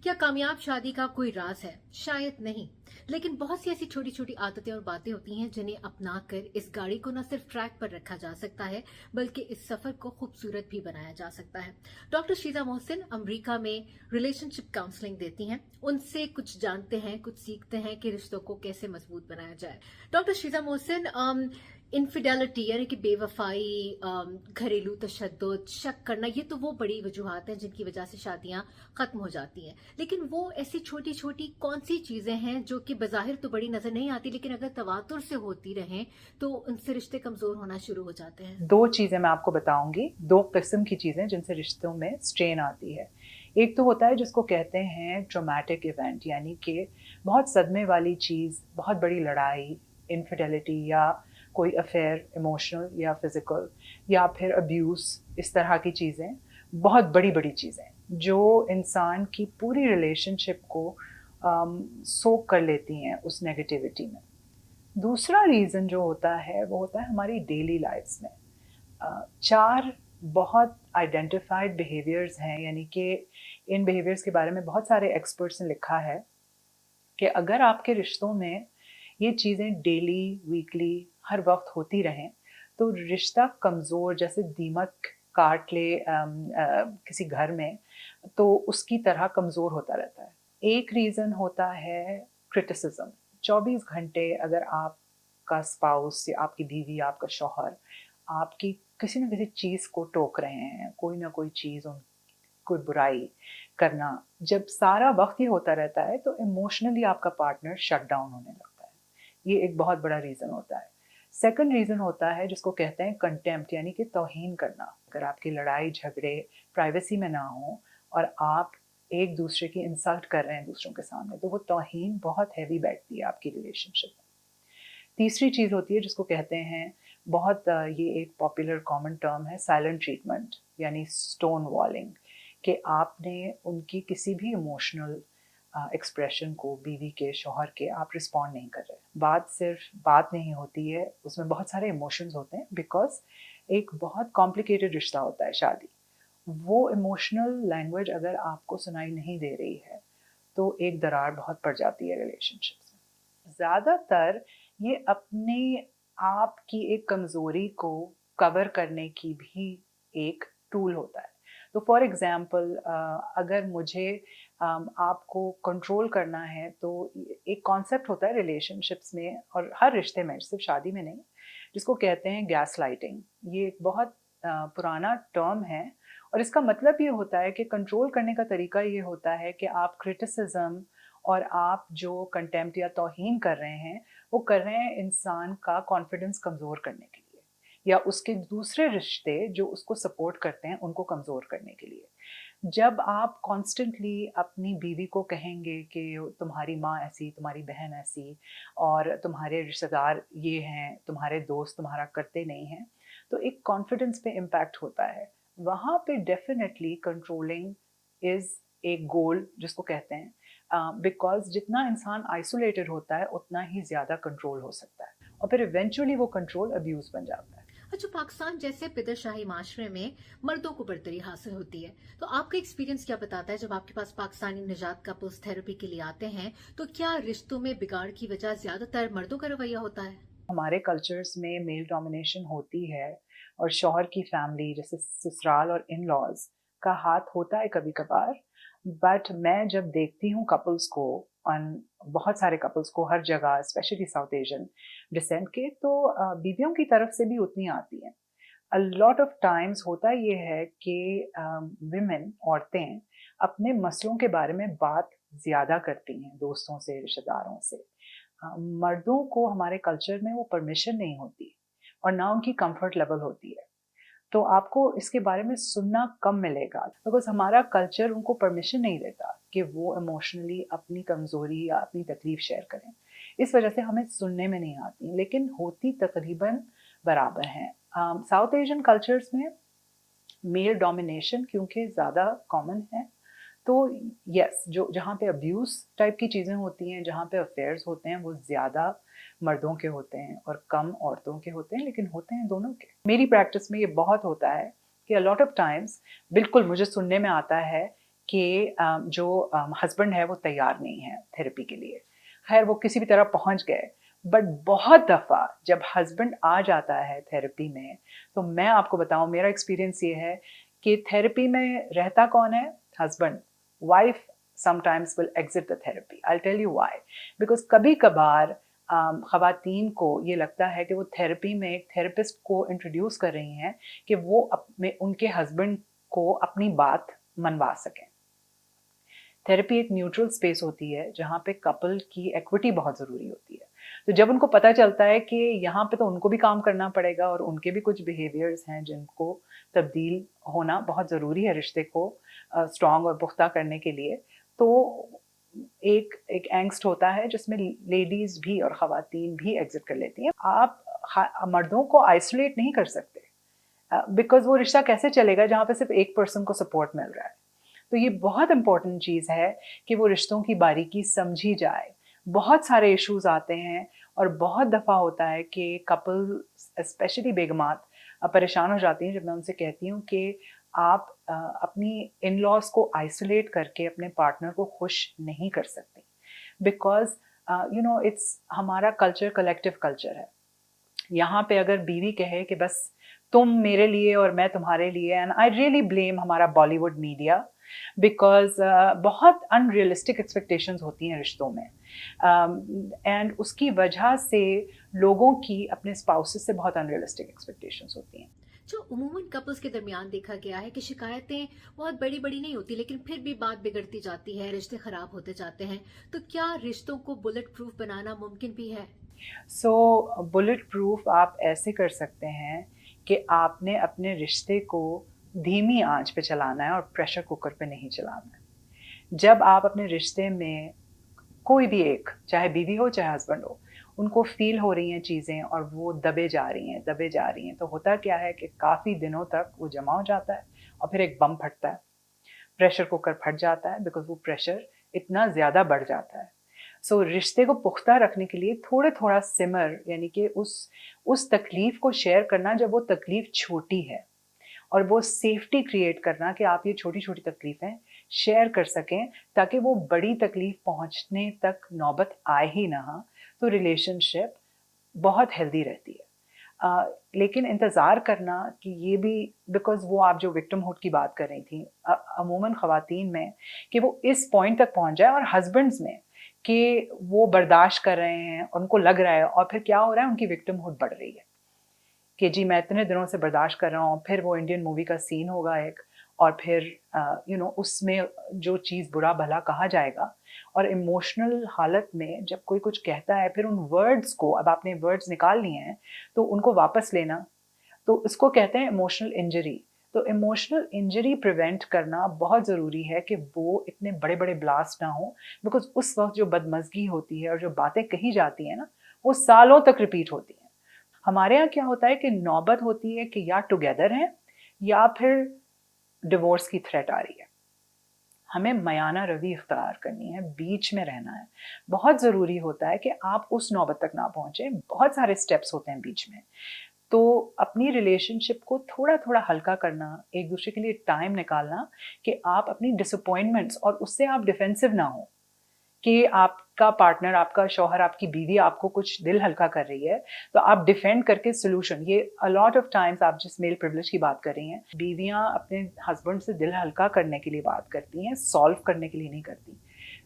क्या कामयाब शादी का कोई राज है? शायद नहीं। लेकिन बहुत सी ऐसी छोटी छोटी आदतें और बातें होती हैं जिन्हें अपनाकर इस गाड़ी को न सिर्फ ट्रैक पर रखा जा सकता है बल्कि इस सफर को खूबसूरत भी बनाया जा सकता है। डॉक्टर शीजा मोहसिन अमेरिका में रिलेशनशिप काउंसलिंग देती हैं। उनसे कुछ जानते हैं, कुछ सीखते हैं कि रिश्तों को कैसे मजबूत बनाया जाए। डॉक्टर शीजा मोहसिन, इनफिडेलिटी यानी कि बेवफाई, घरेलू तशद्दुद, शक करना, ये तो वो बड़ी वजूहात हैं जिनकी वजह से शादियां खत्म हो जाती हैं। लेकिन वो ऐसी छोटी छोटी कौन सी चीजें हैं जो कि बज़ाहिर तो बड़ी नजर नहीं आती, लेकिन अगर तवातुर से होती रहें तो उनसे रिश्ते कमजोर होना शुरू हो जाते हैं? दो चीज़ें मैं आपको बताऊंगी, दो किस्म की चीज़ें जिनसे रिश्तों में स्ट्रेन आती है। एक तो होता है जिसको कहते हैं ट्रॉमेटिक इवेंट, यानी कि बहुत सदमे वाली चीज़, बहुत बड़ी लड़ाई, इनफिडेलिटी या कोई अफेयर, इमोशनल या फिजिकल, या फिर अब्यूज़, इस तरह की चीज़ें, बहुत बड़ी बड़ी चीज़ें जो इंसान की पूरी रिलेशनशिप को सोक कर लेती हैं उस नेगेटिविटी में। दूसरा रीज़न जो होता है वो होता है हमारी डेली लाइफ्स में। चार बहुत आइडेंटिफाइड बिहेवियर्स हैं, यानी कि इन बिहेवियर्स के बारे में बहुत सारे एक्सपर्ट्स ने लिखा है कि अगर आपके रिश्तों में ये चीज़ें डेली, वीकली, हर वक्त होती रहें तो रिश्ता कमज़ोर, जैसे दीमक काट ले किसी घर में, तो उसकी तरह कमज़ोर होता रहता है। एक रीज़न होता है क्रिटिसिज्म। 24 घंटे अगर आपका स्पाउस या आपकी बीवी, आपका शौहर आपकी किसी न किसी चीज़ को टोक रहे हैं, कोई ना कोई चीज़, कोई बुराई करना, जब सारा वक्त ये होता रहता है तो इमोशनली आपका पार्टनर शट डाउन होने लगता है। ये एक बहुत बड़ा रीज़न होता है। सेकंड रीज़न होता है जिसको कहते हैं कंटेम्प्ट, यानी कि तौहीन करना। अगर आपकी लड़ाई झगड़े प्राइवेसी में ना हो और आप एक दूसरे की इंसल्ट कर रहे हैं दूसरों के सामने, तो वो तौहीन बहुत हैवी बैठती है आपकी रिलेशनशिप में। तीसरी चीज़ होती है जिसको कहते हैं, बहुत ये एक पॉपुलर कॉमन टर्म है, साइलेंट ट्रीटमेंट, यानी स्टोन वॉलिंग, कि आपने उनकी किसी भी इमोशनल एक्सप्रेशन को, बीवी के, शौहर के, आप रिस्पॉन्ड नहीं कर रहे। बात सिर्फ बात नहीं होती है, उसमें बहुत सारे इमोशंस होते हैं, बिकॉज एक बहुत कॉम्प्लिकेटेड रिश्ता होता है शादी। वो इमोशनल लैंग्वेज अगर आपको सुनाई नहीं दे रही है तो एक दरार बहुत पड़ जाती है रिलेशनशिप्स में। ज़्यादातर ये अपने आप की एक कमज़ोरी को कवर करने की भी एक टूल होता है। तो फॉर एग्ज़ाम्पल, अगर मुझे आपको कंट्रोल करना है, तो एक कॉन्सेप्ट होता है रिलेशनशिप्स में और हर रिश्ते में, सिर्फ शादी में नहीं, जिसको कहते हैं गैस लाइटिंग। ये एक बहुत पुराना टर्म है और इसका मतलब ये होता है कि कंट्रोल करने का तरीका ये होता है कि आप क्रिटिसिज्म और आप जो कंटेम्प्ट या तौहीन कर रहे हैं वो कर रहे हैं इंसान का कॉन्फिडेंस कमज़ोर करने के लिए, या उसके दूसरे रिश्ते जो उसको सपोर्ट करते हैं उनको कमज़ोर करने के लिए। जब आप कॉन्स्टेंटली अपनी बीवी को कहेंगे कि तुम्हारी माँ ऐसी, तुम्हारी बहन ऐसी, और तुम्हारे रिश्तेदार ये हैं, तुम्हारे दोस्त तुम्हारा करते नहीं हैं, तो एक कॉन्फिडेंस पे इम्पैक्ट होता है। वहाँ पे डेफिनेटली कंट्रोलिंग इज़ एक गोल जिसको कहते हैं, बिकॉज जितना इंसान आइसोलेटेड होता है उतना ही ज़्यादा कंट्रोल हो सकता है और फिर इवेंचुअली वो कंट्रोल अब्यूज़ बन जाता है। अच्छा, पाकिस्तान जैसे पितरशाही माशरे में मर्दों को बरतरी हासिल होती है, तो आपका एक्सपीरियंस क्या बताता है? जब आपके पास पाकिस्तानी निजात कपल्स थेरेपी के लिए आते हैं तो क्या रिश्तों में बिगाड़ की वजह ज्यादातर मर्दों का रवैया होता है? हमारे कल्चर्स में मेल डोमिनेशन होती है और शौहर की फैमिली, जैसे ससुराल और इन लॉज का हाथ होता है कभी कभार। बट मैं जब देखती हूँ कपल्स को, ऑन बहुत सारे कपल्स को हर जगह, स्पेशली साउथ एशियन डिसेंट के, तो बीवियों की तरफ से भी उतनी आती हैं। अ लॉट ऑफ टाइम्स होता ये है कि विमेन, औरतें, अपने मसलों के बारे में बात ज़्यादा करती हैं दोस्तों से, रिश्तेदारों से। मर्दों को हमारे कल्चर में वो परमिशन नहीं होती और ना उनकी कंफर्ट लेवल होती है, तो आपको इसके बारे में सुनना कम मिलेगा, बिकॉज हमारा कल्चर उनको परमिशन नहीं देता कि वो इमोशनली अपनी कमज़ोरी या अपनी तकलीफ शेयर करें। इस वजह से हमें सुनने में नहीं आती, लेकिन होती तकरीबन बराबर हैं। साउथ एशियन कल्चर्स में मेल डोमिनेशन क्योंकि ज़्यादा कॉमन है, तो यस, जो जहाँ पे अब्यूज़ टाइप की चीज़ें होती हैं, जहाँ पे अफेयर्स होते हैं, वो ज़्यादा मर्दों के होते हैं और कम औरतों के होते हैं, लेकिन होते हैं दोनों के। मेरी प्रैक्टिस में ये बहुत होता है कि अ लॉट ऑफ टाइम्स बिल्कुल मुझे सुनने में आता है कि जो हस्बैंड है वो तैयार नहीं है थेरेपी के लिए। खैर वो किसी भी तरह पहुंच गए, बट बहुत दफ़ा जब हस्बैंड आ जाता है थेरेपी में, तो मैं आपको बताऊं मेरा एक्सपीरियंस ये है कि थेरेपी में रहता कौन है? Husband. Wife sometimes will exit the therapy. I tell you why. Because कभी कभार ख़वातीन को ये लगता है कि वो थेरेपी में एक थेरेपिस्ट को इंट्रोड्यूस कर रही हैं कि वो अपने उनके हस्बैंड को अपनी बात मनवा सकें। थेरेपी एक न्यूट्रल स्पेस होती है जहाँ पे कपल की इक्विटी बहुत ज़रूरी होती है। तो जब उनको पता चलता है कि यहाँ पे तो उनको भी काम करना पड़ेगा और उनके भी कुछ बिहेवियर्स हैं जिनको तब्दील होना बहुत ज़रूरी है रिश्ते को स्ट्रॉन्ग और पुख्ता करने के लिए, तो एक एंगस्ट होता है जिसमें लेडीज़ भी और ख़वातीन भी एग्जिट कर लेती हैं। आप मर्दों को आइसोलेट नहीं कर सकते, बिकॉज वो रिश्ता कैसे चलेगा जहाँ पे सिर्फ एक पर्सन को सपोर्ट मिल रहा है। तो ये बहुत इंपॉर्टेंट चीज़ है कि वो रिश्तों की बारीकी समझी जाए। बहुत सारे इश्यूज आते हैं और बहुत दफ़ा होता है कि कपल स्पेशली बेगमात परेशान हो जाती हैं जब मैं उनसे कहती हूँ कि आप अपनी इन लॉज को आइसोलेट करके अपने पार्टनर को खुश नहीं कर सकती, बिकॉज यू नो इट्स हमारा कल्चर कलेक्टिव कल्चर है। यहाँ पे अगर बीवी कहे कि बस तुम मेरे लिए और मैं तुम्हारे लिए, एंड आई रियली ब्लेम हमारा बॉलीवुड मीडिया, बिकॉज बहुत अनरियलिस्टिक एक्सपेक्टेशंस होती हैं रिश्तों में, एंड उसकी वजह से लोगों की अपने स्पाउसेस से बहुत अनरियलिस्टिक एक्सपेक्टेशंस होती हैं। जो उमूमन कपल्स के दरमियान देखा गया है कि शिकायतें बहुत बड़ी बड़ी नहीं होती, लेकिन फिर भी बात बिगड़ती जाती है, रिश्ते खराब होते जाते हैं। तो क्या रिश्तों को बुलेट प्रूफ बनाना मुमकिन भी है? सो बुलेट प्रूफ आप ऐसे कर सकते हैं कि आपने अपने रिश्ते को धीमी आंच पे चलाना है और प्रेशर कुकर पे नहीं चलाना है। जब आप अपने रिश्ते में कोई भी एक, चाहे बीवी हो चाहे हस्बैंड हो, उनको फील हो रही हैं चीज़ें और वो दबे जा रही हैं, तो होता क्या है कि काफ़ी दिनों तक वो जमा हो जाता है और फिर एक बम फटता है, प्रेशर कुकर फट जाता है, बिकॉज वो प्रेशर इतना ज़्यादा बढ़ जाता है। सो रिश्ते को पुख्ता रखने के लिए थोड़ा थोड़ा सिमर, यानी कि उस तकलीफ़ को शेयर करना जब वो तकलीफ़ छोटी है, और वो सेफ्टी क्रिएट करना कि आप ये छोटी छोटी तकलीफ़ें शेयर कर सकें ताकि वो बड़ी तकलीफ़ पहुंचने तक नौबत आए ही ना, तो रिलेशनशिप बहुत हेल्दी रहती है। लेकिन इंतज़ार करना कि ये भी, बिकॉज़ वो आप जो विक्टिमहुड की बात कर रही थी, अमूमन ख़वातीन में कि वो इस पॉइंट तक पहुंच जाए, और हस्बैंड्स में कि वो बर्दाश्त कर रहे हैं, उनको लग रहा है, और फिर क्या हो रहा है, उनकी विक्टिमहुड बढ़ रही है कि जी मैं इतने दिनों से बर्दाश्त कर रहा हूँ, फिर वो इंडियन मूवी का सीन होगा एक, और फिर उसमें जो चीज़ बुरा भला कहा जाएगा, और इमोशनल हालत में जब कोई कुछ कहता है, फिर उन वर्ड्स को, अब आपने वर्ड्स निकाल लिए हैं तो उनको वापस लेना, तो इसको कहते हैं इमोशनल इंजरी। तो इमोशनल इंजरी प्रिवेंट करना बहुत ज़रूरी है कि वो इतने बड़े बड़े ब्लास्ट ना हो, बिकॉज उस वक्त जो बदमज़गी होती है और जो बातें कही जाती हैं ना, वो सालों तक रिपीट होती हैं। हमारे यहाँ क्या होता है कि नौबत होती है कि या टुगेदर हैं या फिर डिवोर्स की थ्रेट आ रही है। हमें मयाना रवि इख्तियार करनी है, बीच में रहना है। बहुत ज़रूरी होता है कि आप उस नौबत तक ना पहुँचे, बहुत सारे स्टेप्स होते हैं बीच में। तो अपनी रिलेशनशिप को थोड़ा थोड़ा हल्का करना, एक दूसरे के लिए टाइम निकालना कि आप अपनी डिसअपॉइंटमेंट्स, और उससे आप डिफेंसिव ना हो कि आपका पार्टनर, आपका शौहर, आपकी बीवी आपको कुछ दिल हल्का कर रही है तो आप डिफेंड करके सोल्यूशन, ये अ लॉट ऑफ टाइम्स आप जिस मेल प्रिविलेज की बात कर रही हैं, बीवियां अपने हस्बैंड से दिल हल्का करने के लिए बात करती हैं, सॉल्व करने के लिए नहीं करती।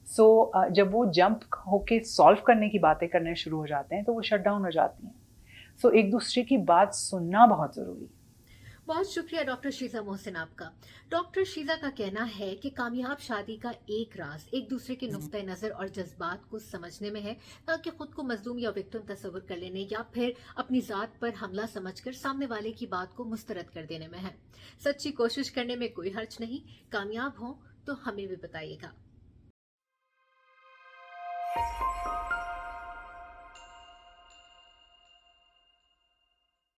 सो जब वो जंप होके सॉल्व करने की बातें करने शुरू हो जाते हैं तो वो शट डाउन हो जाती हैं। सो एक दूसरे की बात सुनना बहुत ज़रूरी है। बहुत शुक्रिया डॉक्टर शीजा मोहसिन आपका। डॉक्टर शीजा का कहना है कि कामयाब शादी का एक राज एक दूसरे के नुक्ता नज़र और जज्बात को समझने में है, ताकि खुद को मजलूम या विक्टिम तस्वुर कर लेने या फिर अपनी ज़ात पर हमला समझकर सामने वाले की बात को मुस्तरद कर देने में है। सच्ची कोशिश करने में कोई हर्ज नहीं। कामयाब हो तो हमें भी बताइएगा।